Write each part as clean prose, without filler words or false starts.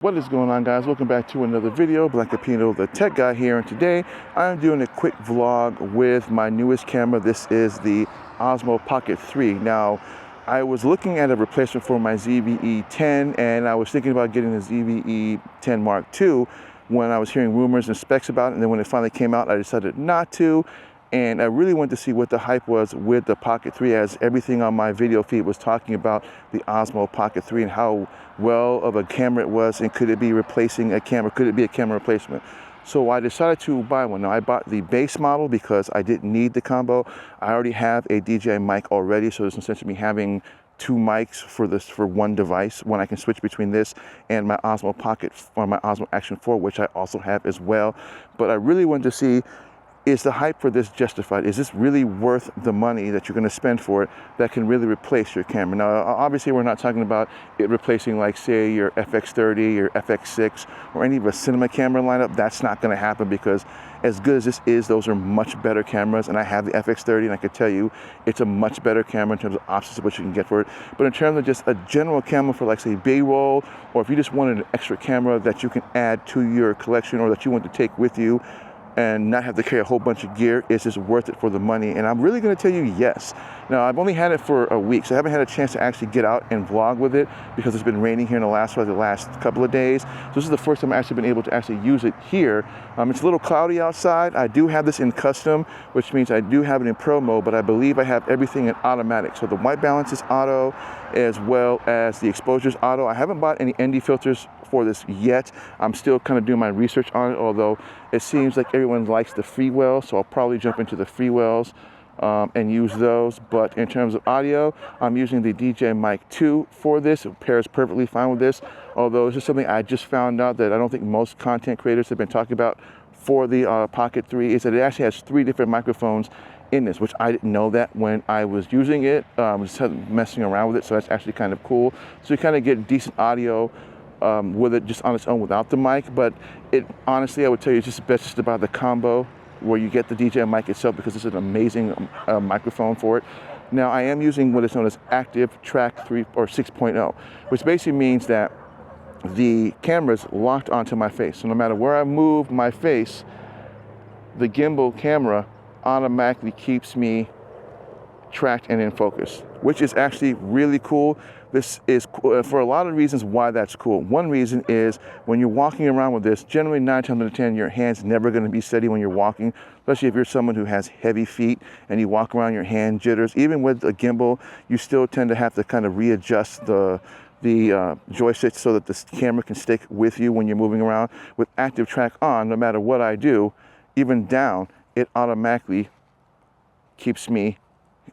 What is going on, guys? Welcome back to another video. Blankapino, the tech guy here, and today I'm doing a quick vlog with my newest camera. This is the Osmo Pocket 3. Now, I was looking at a replacement for my ZVE-10, and I was thinking about getting the ZVE-10 Mark II when I was hearing rumors and specs about it, and then when it finally came out, I decided not to. And I really wanted to see what the hype was with the Pocket 3, as everything on my video feed was talking about the Osmo Pocket 3 and how well of a camera it was, and could it be replacing a camera, could it be a camera replacement? So I decided to buy one. Now, I bought the base model because I didn't need the combo. I already have a DJI mic already, so there's no sense in me having two mics for one device when I can switch between this and my Osmo Pocket or my Osmo Action 4, which I also have as well. But I really wanted to see, is the hype for this justified? Is this really worth the money that you're going to spend for it that can really replace your camera? Now, obviously, we're not talking about it replacing, like, say, your FX30 or FX6 or any of a cinema camera lineup. That's not going to happen, because as good as this is, those are much better cameras. And I have the FX30, and I can tell you it's a much better camera in terms of options of what you can get for it. But in terms of just a general camera for, like, say, B-roll, or if you just wanted an extra camera that you can add to your collection or that you want to take with you, and not have to carry a whole bunch of gear, is this worth it for the money? And I'm really going to tell you yes. Now, I've only had it for a week, so I haven't had a chance to actually get out and vlog with it because it's been raining here in the last couple of days. So this is the first time I've actually been able to actually use it here. It's a little cloudy outside. I do have this in custom, which means I do have it in pro mode, but I believe I have everything in automatic. So the white balance is auto, as well as the exposure is auto. I haven't bought any ND filters for this yet. I'm still kind of doing my research on it, although it seems like everyone likes the free wells, so I'll probably jump into the free wells and use those. But in terms of audio, I'm using the DJI Mic 2 for this. It pairs perfectly fine with this, although this is something I just found out that I don't think most content creators have been talking about for the Pocket 3, is that it actually has 3 different microphones in this, which I didn't know that when I was using it. Just messing around with it, so that's actually kind of cool. So you kind of get decent audio with it just on its own without the mic. But it honestly, I would tell you, it's just best just about the combo where you get the DJI mic itself, because it's an amazing microphone for it. Now, I am using what is known as Active Track 3 or 6.0, which basically means that the camera's locked onto my face. So no matter where I move my face, the gimbal camera automatically keeps me tracked and in focus, which is actually really cool. This is cool for a lot of reasons why that's cool. One reason is when you're walking around with this, generally 9 times out of 10, your hand's never going to be steady when you're walking, especially if you're someone who has heavy feet and you walk around, your hand jitters. Even with a gimbal, you still tend to have to kind of readjust the joystick so that the camera can stick with you when you're moving around. With Active Track on, no matter what I do, even down, it automatically keeps me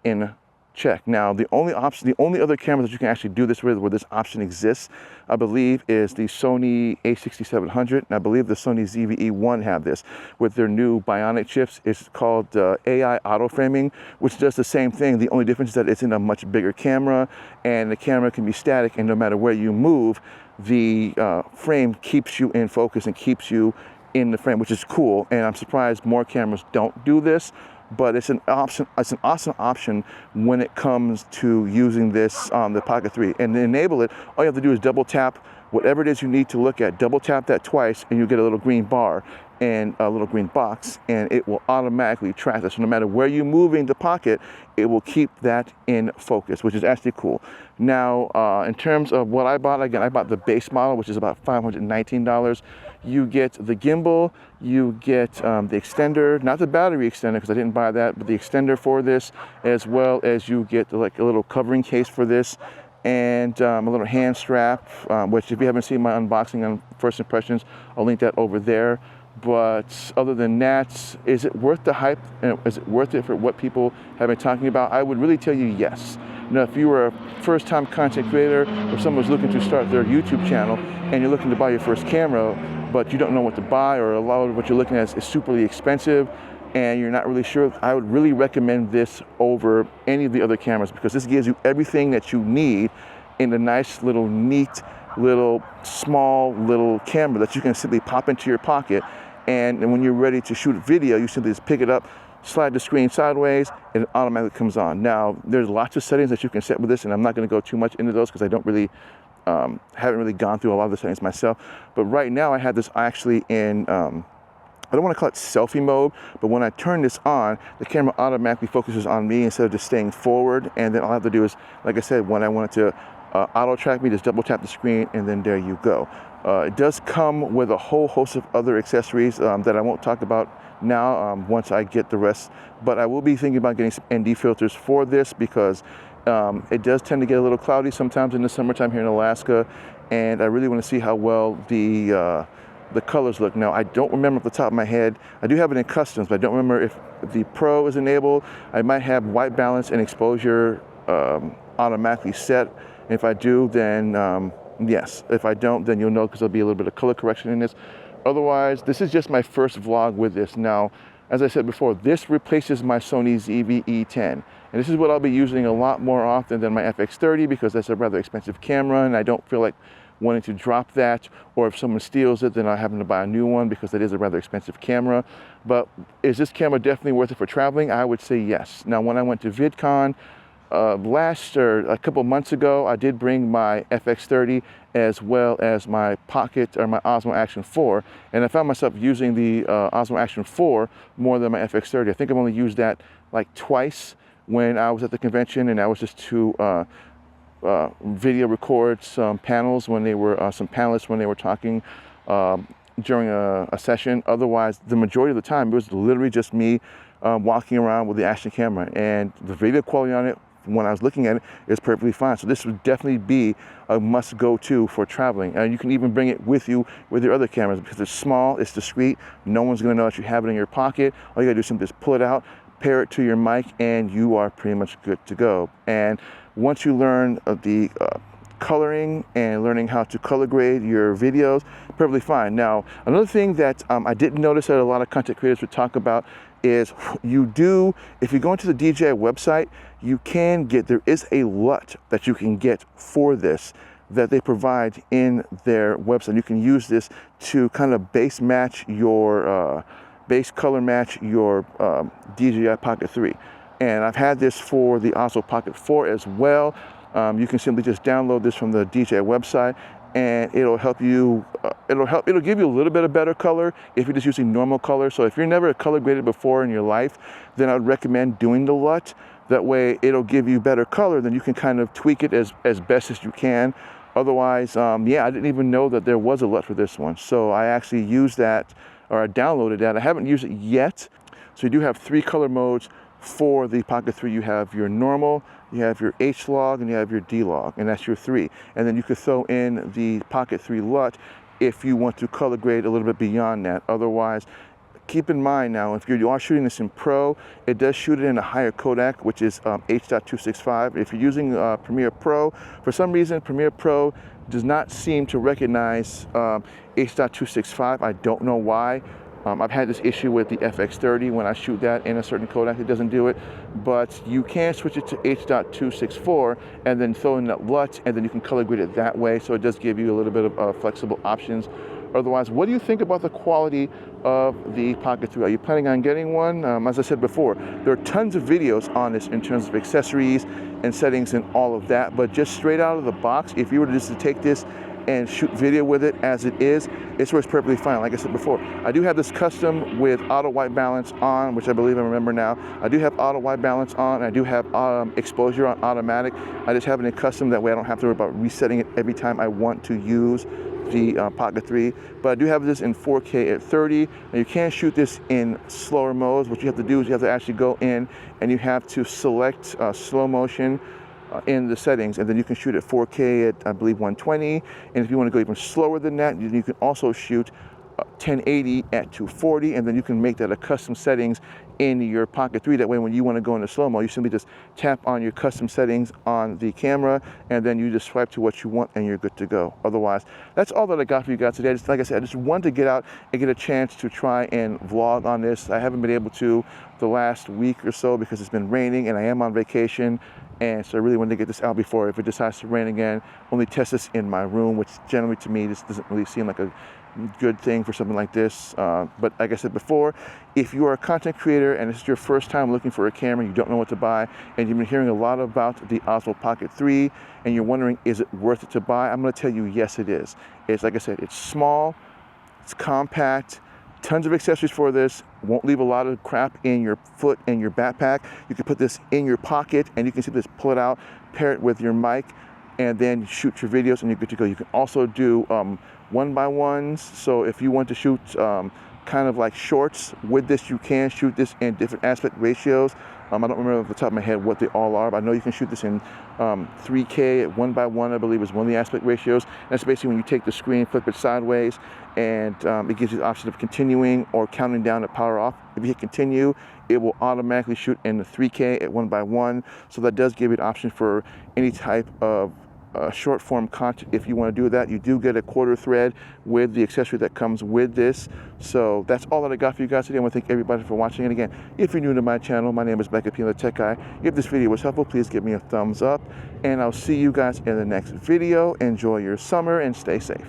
in check. Now, the only other camera that you can actually do this with, where this option exists, I believe, is the Sony a6700, and I believe the Sony ZVE-1 have this with their new Bionic chips. It's called AI auto framing, which does the same thing. The only difference is that it's in a much bigger camera, and the camera can be static, and no matter where you move, the frame keeps you in focus and keeps you in the frame, which is cool. And I'm surprised more cameras don't do this. But it's an option. It's an awesome option when it comes to using this on the Pocket 3. And to enable it, all you have to do is double tap whatever it is you need to look at. Double tap that twice, and you get a little green bar and a little green box, and it will automatically track this. So no matter where you're moving the Pocket, it will keep that in focus, which is actually cool. Now, in terms of what I bought, again, I bought the base model, which is about $519. You get the gimbal, you get the extender, not the battery extender because I didn't buy that, but the extender for this, as well as you get like a little covering case for this, and a little hand strap, which if you haven't seen my unboxing on First Impressions, I'll link that over there. But other than that, is it worth the hype? Is it worth it for what people have been talking about? I would really tell you yes. Now, if you were a first-time content creator, or someone who's looking to start their YouTube channel and you're looking to buy your first camera, but you don't know what to buy, or a lot of what you're looking at is superly expensive and you're not really sure, I would really recommend this over any of the other cameras, because this gives you everything that you need in a nice little neat little small little camera that you can simply pop into your pocket, and when you're ready to shoot a video, you simply just pick it up, slide the screen sideways, and it automatically comes on. Now, there's lots of settings that you can set with this, and I'm not going to go too much into those because I don't really haven't really gone through a lot of the settings myself. But right now I have this actually in, I don't want to call it selfie mode, but when I turn this on, the camera automatically focuses on me instead of just staying forward. And then all I have to do is, like I said, when I want it to auto track me, just double tap the screen, and then there you go. It does come with a whole host of other accessories that I won't talk about now once I get the rest, but I will be thinking about getting some ND filters for this because it does tend to get a little cloudy sometimes in the summertime here in Alaska, and I really want to see how well the colors look. Now, I don't remember off the top of my head. I do have it in customs, but I don't remember if the Pro is enabled. I might have white balance and exposure automatically set. And if I do, then yes. If I don't, then you'll know because there'll be a little bit of color correction in this. Otherwise, this is just my first vlog with this. Now, as I said before, this replaces my Sony ZV-E10. And this is what I'll be using a lot more often than my FX30 because that's a rather expensive camera and I don't feel like wanting to drop that, or if someone steals it, then I'm having to buy a new one because that is a rather expensive camera. But is this camera definitely worth it for traveling? I would say yes. Now, when I went to VidCon a couple months ago, I did bring my FX30 as well as my Pocket or my Osmo Action 4, and I found myself using the Osmo Action 4 more than my FX30. I think I've only used that like twice when I was at the convention, and that was just to video record some panels when they were some panelists when they were talking during a session. Otherwise, the majority of the time it was literally just me walking around with the action camera, and the video quality on it when I was looking at it is perfectly fine. So this would definitely be a must go to for traveling, and you can even bring it with you with your other cameras because it's small, it's discreet, no one's going to know that you have it in your pocket. All you gotta do is simply just pull it out, pair it to your mic, and you are pretty much good to go. And once you learn the coloring and learning how to color grade your videos, perfectly fine. Now, another thing that I didn't notice that a lot of content creators would talk about is if you go into the DJI website, there is a LUT that you can get for this that they provide in their website. You can use this to kind of base color match your DJI Pocket 3. And I've had this for the Osmo Pocket 4 as well. You can simply just download this from the DJI website, and it'll help you. It'll give you a little bit of better color if you're just using normal color. So if you're never color graded before in your life, then I would recommend doing the LUT. That way, it'll give you better color. Then you can kind of tweak it as best as you can. Otherwise, yeah, I didn't even know that there was a LUT for this one. So I actually used that, or I downloaded that. I haven't used it yet. So you do have 3 color modes. For the Pocket 3, you have your normal, you have your H log, and you have your D log, and that's your 3. And then you could throw in the Pocket 3 LUT if you want to color grade a little bit beyond that. Otherwise, keep in mind now, if you are shooting this in Pro, it does shoot it in a higher codec, which is H.265. If you're using Premiere Pro, for some reason, Premiere Pro does not seem to recognize H.265. I don't know why. I've had this issue with the FX30 when I shoot that in a certain codec, it doesn't do it, but you can switch it to H.264 and then throw in that LUT, and then you can color grade it that way, so it does give you a little bit of flexible options. Otherwise, what do you think about the quality of the Pocket 3? Are you planning on getting one? As I said before, there are tons of videos on this in terms of accessories and settings and all of that, but just straight out of the box, if you were just to take this and shoot video with it as it is, it works perfectly fine. Like I said before, I do have this custom with auto white balance on, which I believe I remember now. I do have auto white balance on. I do have exposure on automatic. I just have it in custom, that way I don't have to worry about resetting it every time I want to use the Pocket 3. But I do have this in 4K at 30. Now you can shoot this in slower modes. What you have to do is you have to actually go in and you have to select slow motion in the settings, and then you can shoot at 4K at, I believe, 120. And if you want to go even slower than that, you can also shoot 1080 at 240, and then you can make that a custom settings in your Pocket 3. That way, when you want to go into slow-mo, you simply just tap on your custom settings on the camera, and then you just swipe to what you want, and you're good to go. Otherwise, that's all that I got for you guys today. Like I said, I just wanted to get out and get a chance to try and vlog on this. I haven't been able to the last week or so because it's been raining and I am on vacation. And so I really wanted to get this out before if it decides to rain again. Only test this in my room, which generally to me, this doesn't really seem like a good thing for something like this. But like I said before, if you are a content creator and this is your first time looking for a camera, you don't know what to buy, and you've been hearing a lot about the Osmo Pocket 3, and you're wondering, is it worth it to buy? I'm gonna tell you, yes, it is. It's like I said, it's small, it's compact, tons of accessories for this, won't leave a lot of crap in your foot and your backpack. You can put this in your pocket and you can see this, pull it out, pair it with your mic, and then shoot your videos and you're good to go. You can also do 1x1s, so if you want to shoot kind of like shorts with this, you can shoot this in different aspect ratios. I don't remember off the top of my head what they all are, but I know you can shoot this in 3K at 1x1, I believe is one of the aspect ratios. That's basically when you take the screen, flip it sideways, and it gives you the option of continuing or counting down to power off. If you hit continue, it will automatically shoot in the 3K at 1x1. So that does give you an option for any type of short form content. If you want to do that, you do get a quarter thread with the accessory that comes with this. So that's all that I got for you guys today. I want to thank everybody for watching. And again, if you're new to my channel, my name is the Tech Guy. If this video was helpful, please give me a thumbs up, and I'll see you guys in the next video. Enjoy your summer and stay safe.